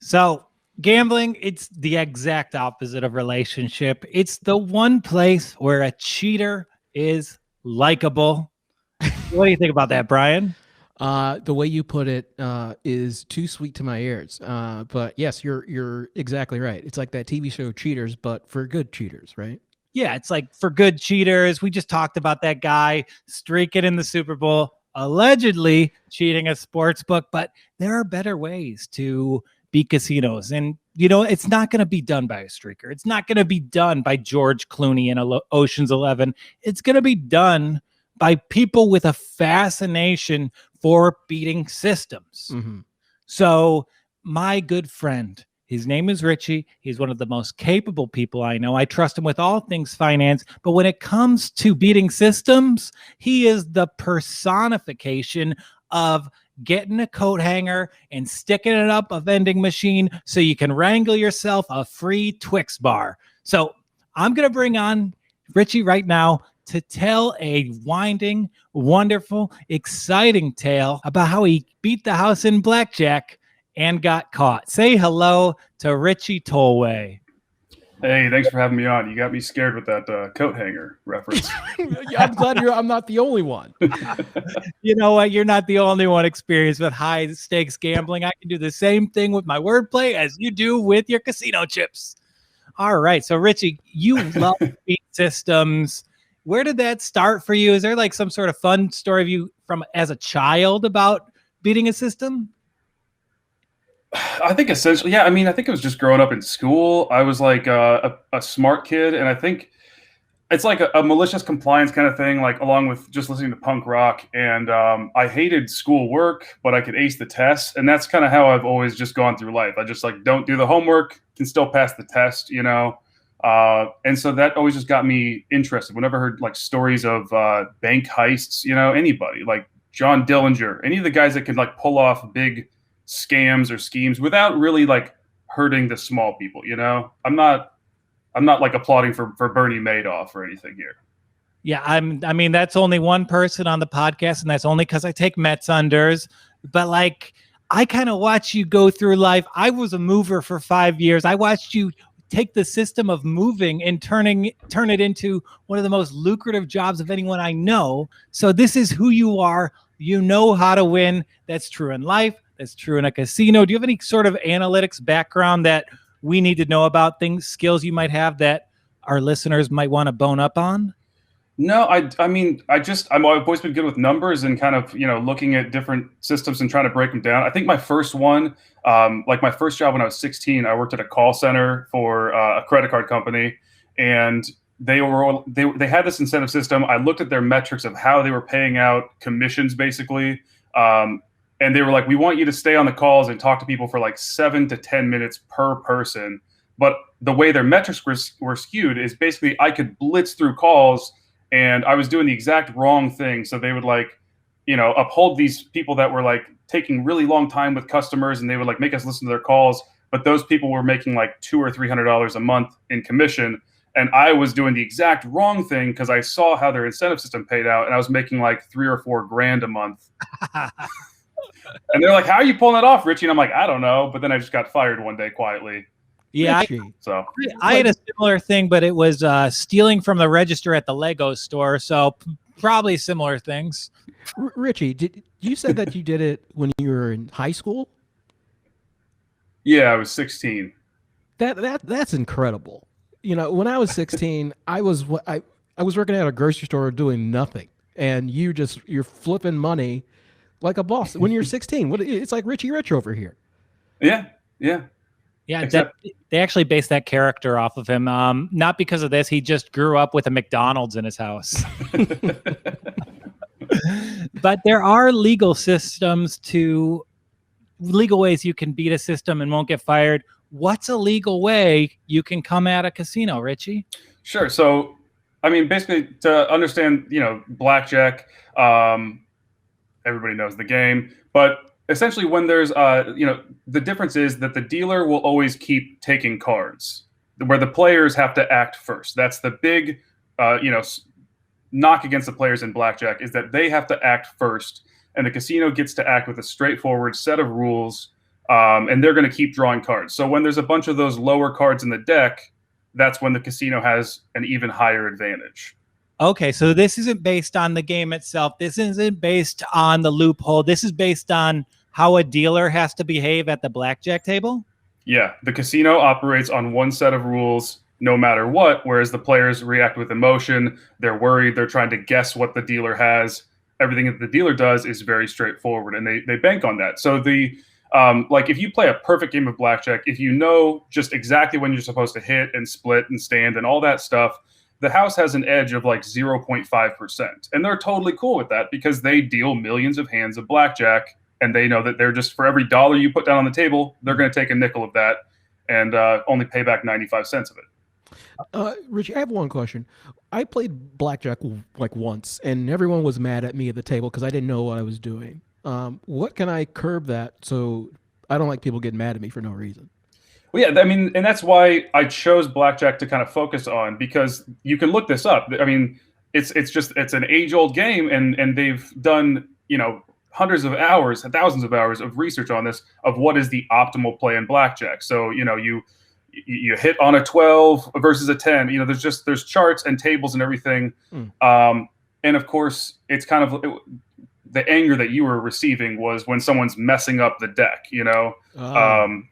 So, gambling, it's the exact opposite of relationship. It's the one place where a cheater is likable. What do you think about that, Brian? The way you put it is too sweet to my ears. But yes, you're exactly right. It's like that TV show Cheaters, but for good cheaters, right? Yeah, it's like for good cheaters. We just talked about that guy streaking in the Super Bowl, allegedly cheating a sports book, but there are better ways to beat casinos. And, it's not going to be done by a streaker. It's not going to be done by George Clooney in Ocean's 11. It's going to be done by people with a fascination for beating systems. Mm-hmm. So, my good friend, his name is Ritchie. He's one of the most capable people I know. I trust him with all things finance. But when it comes to beating systems, he is the personification of getting a coat hanger and sticking it up a vending machine so you can wrangle yourself a free Twix bar. So I'm going to bring on Ritchie right now to tell a winding, wonderful, exciting tale about how he beat the house in blackjack and got caught. Say hello to Ritchie Tolway. Hey, thanks for having me on. You got me scared with that coat hanger reference. I'm glad I'm not the only one. You know what? You're not the only one experienced with high stakes gambling. I can do the same thing with my wordplay as you do with your casino chips. All right. So, Ritchie, you love beat systems. Where did that start for you? Is there like some sort of fun story of you from as a child about beating a system? I think essentially, yeah. I mean, I think it was just growing up in school. I was like a smart kid, and I think it's like a malicious compliance kind of thing, like along with just listening to punk rock. And I hated school work, but I could ace the test, and that's kind of how I've always just gone through life. I just like don't do the homework, can still pass the test, and so that always just got me interested. Whenever I heard like stories of bank heists, anybody like John Dillinger, any of the guys that could like pull off big scams or schemes without really like hurting the small people, I'm not like applauding for Bernie Madoff or anything here. Yeah, I mean that's only one person on the podcast, and that's only because I take Mets unders. But like, I kind of watch you go through life. I was a mover for 5 years. I watched you take the system of moving and turn it into one of the most lucrative jobs of anyone I know. So this is who you are. You know how to win. That's true in life. That's true in a casino. Do you have any sort of analytics background that we need to know about, skills you might have that our listeners might want to bone up on? No, I mean, I've always been good with numbers and kind of, looking at different systems and trying to break them down. I think my first one, like my first job when I was 16, I worked at a call center for a credit card company, and they had this incentive system. I looked at their metrics of how they were paying out commissions, basically. And they were like, we want you to stay on the calls and talk to people for like 7 to 10 minutes per person. But the way their metrics were skewed is basically I could blitz through calls and I was doing the exact wrong thing. So they would like, uphold these people that were like taking really long time with customers, and they would like make us listen to their calls. But those people were making like $200 or $300 a month in commission. And I was doing the exact wrong thing because I saw how their incentive system paid out, and I was making like $3 or $4 grand a month. And they're like, how are you pulling that off, Ritchie? And I'm like, I don't know. But then I just got fired one day quietly. Yeah, I had a similar thing, but it was stealing from the register at the Lego store. So probably similar things. Ritchie, you said that you did it when you were in high school? Yeah, I was 16. That's incredible. When I was 16, I was working at a grocery store doing nothing, and you're flipping money like a boss when you're 16. It's like Richie Rich over here. Yeah. They actually based that character off of him. Not because of this. He just grew up with a McDonald's in his house. But there are legal ways you can beat a system and won't get fired. What's a legal way you can come at a casino, Ritchie? Sure. So, I mean, basically to understand, blackjack, everybody knows the game, but essentially when there's, the difference is that the dealer will always keep taking cards where the players have to act first. That's the big, knock against the players in blackjack is that they have to act first, and the casino gets to act with a straightforward set of rules and they're going to keep drawing cards. So when there's a bunch of those lower cards in the deck, that's when the casino has an even higher advantage. Okay, so this isn't based on the game itself. This isn't based on the loophole. This is based on how a dealer has to behave at the blackjack table? Yeah, the casino operates on one set of rules no matter what, whereas the players react with emotion. They're worried. They're trying to guess what the dealer has. Everything that the dealer does is very straightforward, and they bank on that. So like if you play a perfect game of blackjack, if you know just exactly when you're supposed to hit and split and stand and all that stuff, the house has an edge of like 0.5%. And they're totally cool with that because they deal millions of hands of blackjack, and they know that they're just, for every dollar you put down on the table, they're going to take a nickel of that and only pay back 95 cents of it. Richie, I have one question. I played blackjack like once, and everyone was mad at me at the table because I didn't know what I was doing. What can I curb that so I don't like people getting mad at me for no reason? Well, yeah, I mean, and that's why I chose blackjack to kind of focus on, because you can look this up. I mean, it's an age-old game, and they've done, hundreds of hours and thousands of hours of research on this, of what is the optimal play in blackjack. So, you hit on a 12 versus a 10, there's charts and tables and everything. And of course, it's kind of the anger that you were receiving was when someone's messing up the deck,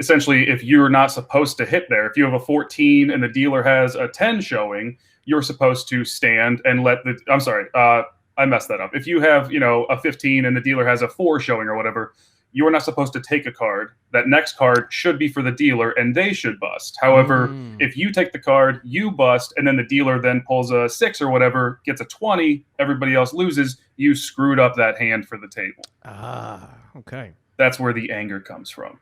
essentially, if you're not supposed to hit there, if you have a 14 and the dealer has a 10 showing, you're supposed to stand and I messed that up. If you have, a 15 and the dealer has a 4 showing or whatever, you are not supposed to take a card. That next card should be for the dealer, and they should bust. However, if you take the card, you bust, and then the dealer then pulls a 6 or whatever, gets a 20, everybody else loses, you screwed up that hand for the table. Okay. That's where the anger comes from.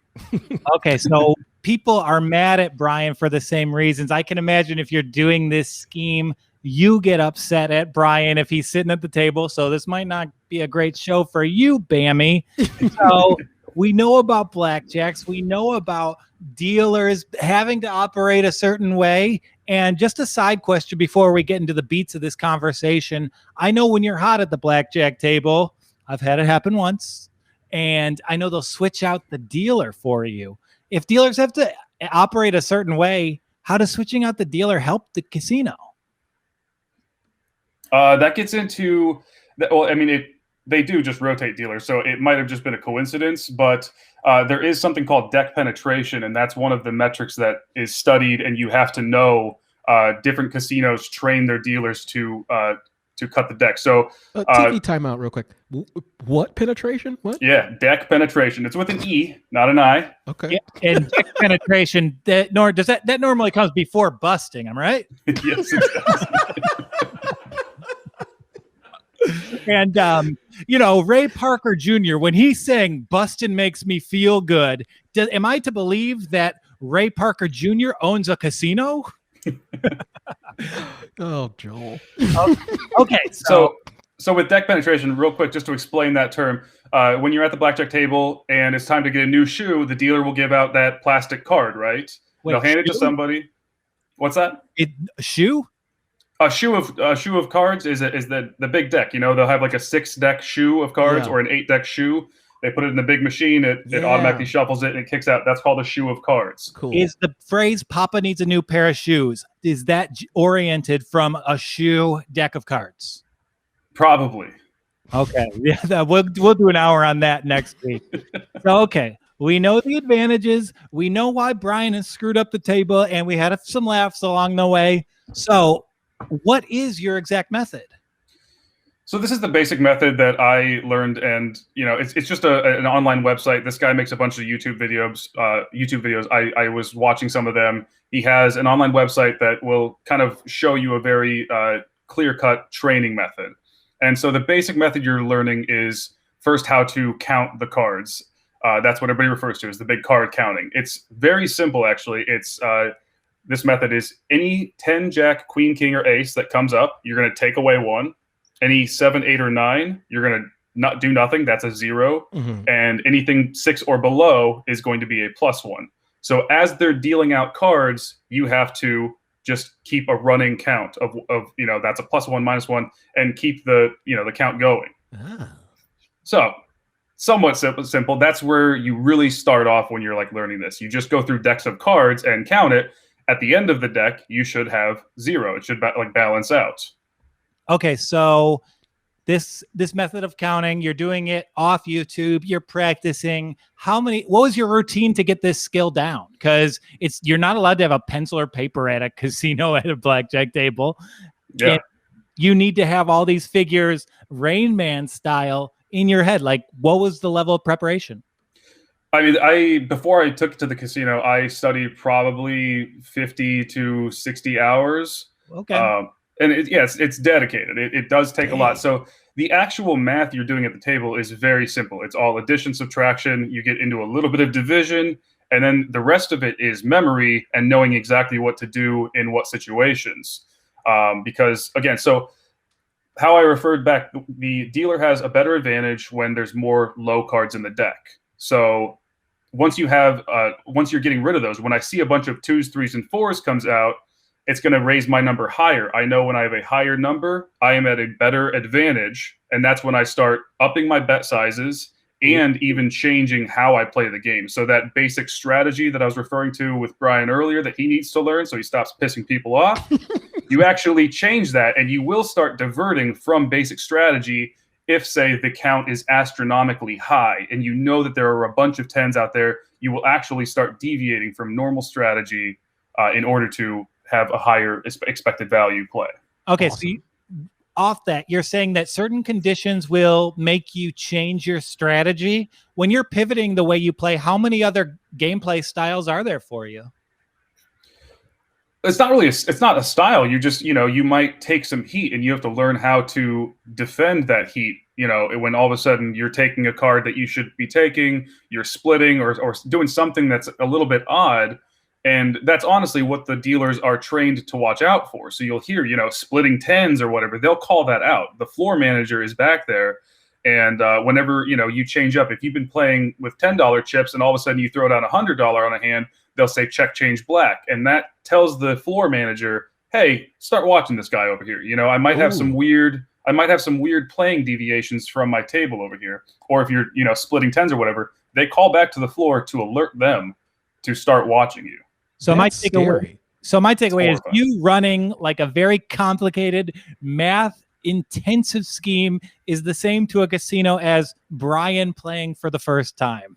Okay, so people are mad at Brian for the same reasons. I can imagine if you're doing this scheme, you get upset at Brian if he's sitting at the table. So this might not be a great show for you, Bammy. So we know about blackjacks. We know about dealers having to operate a certain way. And just a side question before we get into the beats of this conversation. I know when you're hot at the blackjack table, I've had it happen once, and I know they'll switch out the dealer for you. If dealers have to operate a certain way, how does switching out the dealer help the casino? That gets into, they do just rotate dealers, so it might have just been a coincidence, but there is something called deck penetration, and that's one of the metrics that is studied, and you have to know different casinos train their dealers to cut the deck. So TV timeout real quick. What penetration? What? Yeah, deck penetration. It's with an E, not an I. Okay. Yeah, and deck penetration, that normally comes before busting, am I right? Yes, it does. And, Ray Parker Jr., when he's saying Bustin' makes me feel good, am I to believe that Ray Parker Jr. owns a casino? Oh, Joel. Okay. So with deck penetration, real quick, just to explain that term, when you're at the blackjack table and it's time to get a new shoe, the dealer will give out that plastic card, right? Wait, they'll hand it to somebody. What's that? A shoe? A shoe of cards is the big deck. They'll have like a 6-deck shoe of cards or an 8-deck shoe. They put it in the big machine. It automatically shuffles it and it kicks out. That's called a shoe of cards. Cool. Is the phrase "Papa needs a new pair of shoes"? Is that oriented from a shoe deck of cards? Probably. Okay. Yeah, we'll do an hour on that next week. So, okay. We know the advantages. We know why Brian has screwed up the table, and we had some laughs along the way. So, what is your exact method? So this is the basic method that I learned, and it's just an online website. This guy makes a bunch of YouTube videos. I was watching some of them. He has an online website that will kind of show you a very clear-cut training method. And so the basic method you're learning is first how to count the cards. That's what everybody refers to as the big card counting. It's very simple, actually. It's this method is any 10, Jack, Queen, King, or Ace that comes up, you're going to take away 1. Any 7, 8, or 9, you're going to not do nothing. That's a 0. Mm-hmm. And anything 6 or below is going to be a +1. So as they're dealing out cards, you have to just keep a running count of that's a +1, -1, and keep the the count going. Ah. So somewhat simple. That's where you really start off when you're like learning this. You just go through decks of cards and count it. At the end of the deck, you should have 0. It should like balance out. Okay, so this method of counting, you're doing it off YouTube, you're practicing. What was your routine to get this skill down? Because you're not allowed to have a pencil or paper at a casino at a blackjack table. Yeah. And you need to have all these figures Rain Man style in your head. Like, what was the level of preparation? I mean, before I took it to the casino, I studied probably 50 to 60 hours. Okay. And it's dedicated. It does take a lot. So the actual math you're doing at the table is very simple. It's all addition, subtraction. You get into a little bit of division, and then the rest of it is memory and knowing exactly what to do in what situations. Because again, so how I referred back, the dealer has a better advantage when there's more low cards in the deck. So once you're getting rid of those, when I see a bunch of 2s, 3s, and 4s comes out, it's going to raise my number higher. I know when I have a higher number, I am at a better advantage. And that's when I start upping my bet sizes and even changing how I play the game. So that basic strategy that I was referring to with Brian earlier that he needs to learn so he stops pissing people off, you actually change that and you will start diverting from basic strategy if, say, the count is astronomically high and you know that there are a bunch of 10s out there. You will actually start deviating from normal strategy in order to have a higher expected value play. Okay, Awesome. so off that, you're saying that certain conditions will make you change your strategy. When you're pivoting the way you play, how many other gameplay styles are there for you? It's not a style. You just, you might take some heat and you have to learn how to defend that heat. When all of a sudden you're taking a card that you should be taking, you're splitting or doing something that's a little bit odd. And that's honestly what the dealers are trained to watch out for. So you'll hear, splitting 10s or whatever, they'll call that out. The floor manager is back there. And whenever, you change up, if you've been playing with $10 chips and all of a sudden you throw down $100 on a hand, they'll say check, change, black. And that tells the floor manager, hey, start watching this guy over here. I might have some weird playing deviations from my table over here. Or if you're, splitting 10s or whatever, they call back to the floor to alert them to start watching you. So my takeaway is you running like a very complicated math intensive scheme is the same to a casino as Brian playing for the first time.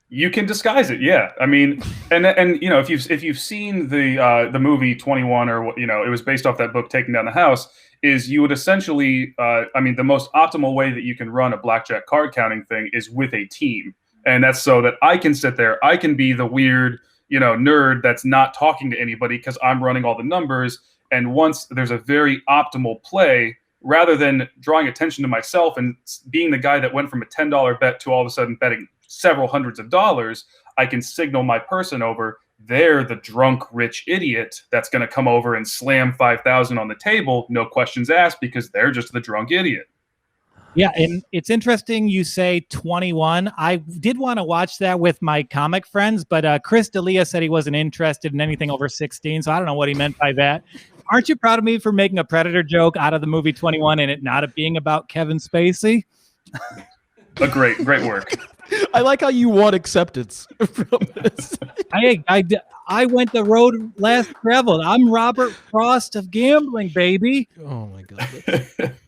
You can disguise it, yeah. I mean, and if you've seen the movie 21 or it was based off that book Taking Down the House, is you would essentially the most optimal way that you can run a blackjack card counting thing is with a team. And that's so that I can sit there, I can be the weird, nerd that's not talking to anybody because I'm running all the numbers. And once there's a very optimal play, rather than drawing attention to myself and being the guy that went from a $10 bet to all of a sudden betting several hundreds of dollars, I can signal my person over. They're the drunk, rich idiot that's going to come over and slam 5,000 on the table, no questions asked, because they're just the drunk idiot. Yeah, and it's interesting you say 21. I did want to watch that with my comic friends, but Chris D'Elia said he wasn't interested in anything over 16, so I don't know what he meant by that. Aren't you proud of me for making a Predator joke out of the movie 21 and it not being about Kevin Spacey? Great work. I like how you want acceptance from this. I went the road less traveled. I'm Robert Frost of gambling, baby. Oh my God.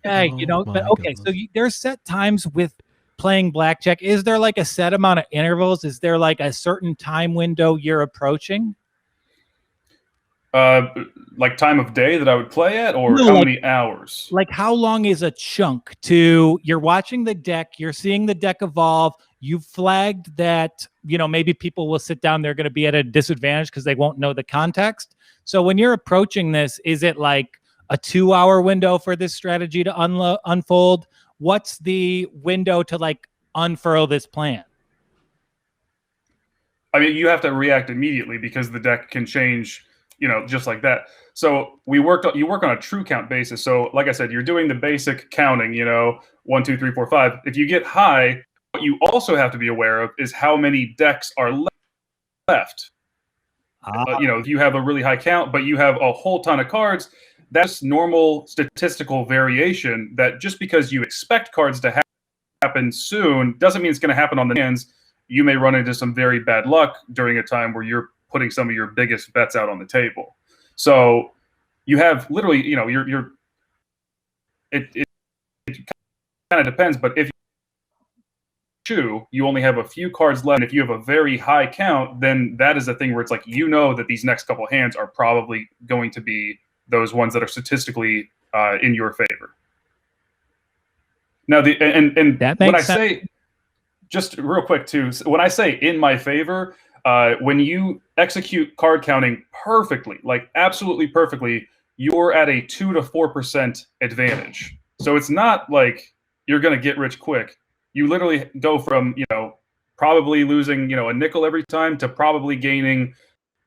Hey, but okay. So there's set times with playing blackjack. Is there like a set amount of intervals? Is there like a certain time window you're approaching? Like time of day that I would play at, or how many hours? Like how long is a chunk to you're watching the deck, you're seeing the deck evolve. You've flagged that, maybe people will sit down. They're going to be at a disadvantage because they won't know the context. So when you're approaching this, is it like a 2-hour window for this strategy to unfold? What's the window to like unfurl this plan? I mean, you have to react immediately because the deck can change, just like that. So you work on a true count basis. So like I said, you're doing the basic counting, 1, 2, 3, 4, 5. If you get high, what you also have to be aware of is how many decks are left. If you have a really high count, but you have a whole ton of cards, that's normal statistical variation that just because you expect cards to happen soon doesn't mean it's going to happen on the hands. You may run into some very bad luck during a time where you're putting some of your biggest bets out on the table. So you have literally, it kind of depends, but if you only have a few cards left, and if you have a very high count, then that is a thing where it's like, that these next couple hands are probably going to be those ones that are statistically in your favor. Now, when I say, just real quick too, when I say in my favor, when you execute card counting perfectly, like absolutely perfectly, you're at a 2 to 4% advantage. So it's not like you're going to get rich quick. You literally go from, probably losing, a nickel every time to probably gaining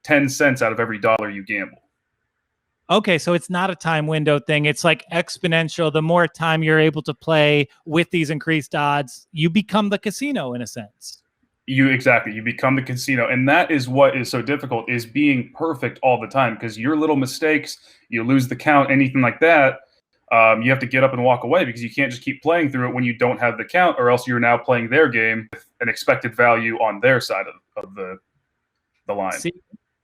10 cents out of every dollar you gamble. Okay, so it's not a time window thing. It's like exponential. The more time you're able to play with these increased odds, you become the casino in a sense. You become the casino. And that is what is so difficult, is being perfect all the time, because your little mistakes, you lose the count, anything like that, you have to get up and walk away, because you can't just keep playing through it when you don't have the count, or else you're now playing their game with an expected value on their side of the line. See,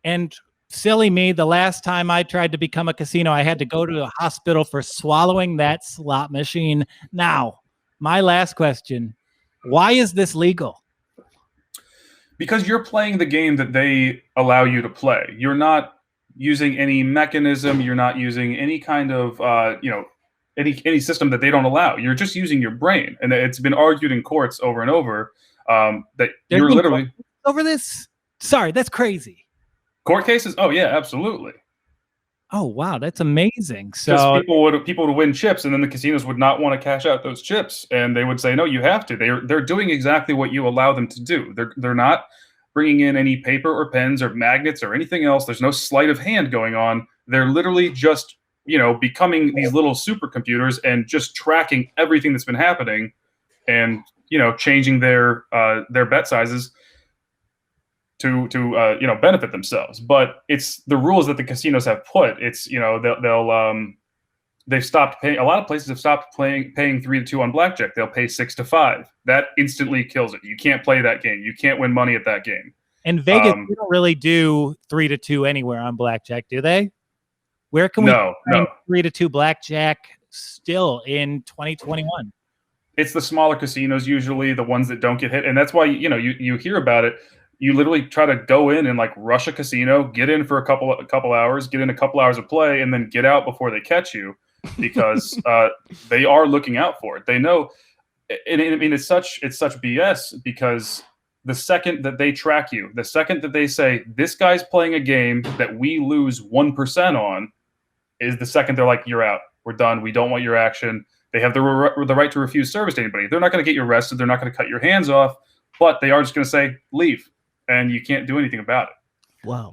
and silly me, the last time I tried to become a casino, I had to go to a hospital for swallowing that slot machine. Now, my last question, why is this legal? Because you're playing the game that they allow you to play. You're not using any mechanism. You're not using any kind of, any system that they don't allow. You're just using your brain. And it's been argued in courts over and over that you're literally... Over this? Sorry, that's crazy. Court cases? Oh, yeah, absolutely. Oh, wow, that's amazing. So people would win chips, and then the casinos would not want to cash out those chips, and they would say, no, you have to. They're doing exactly what you allow them to do. They're not bringing in any paper or pens or magnets or anything else. There's no sleight of hand going on. They're literally just, becoming these little supercomputers and just tracking everything that's been happening, and changing their bet sizes to benefit themselves. But it's the rules that the casinos have put. It's they've stopped paying. A lot of places have stopped paying 3-2 on blackjack. They'll pay 6-5. That instantly kills it. You can't play that game. You can't win money at that game. And Vegas, they don't really do 3-2 anywhere on blackjack, do they? Where can we find 3-2 blackjack still in 2021? It's the smaller casinos, usually the ones that don't get hit, and that's why you hear about it. You literally try to go in and like rush a casino, get in for a couple hours, get in a couple hours of play, and then get out before they catch you, because they are looking out for it. They know, and I mean it's such BS, because the second that they track you, the second that they say this guy's playing a game that we lose 1% on, is the second they're like, you're out, we're done, we don't want your action. They have the right to refuse service to anybody. They're not going to get you arrested. They're not going to cut your hands off, but they are just going to say leave. And you can't do anything about it. Wow.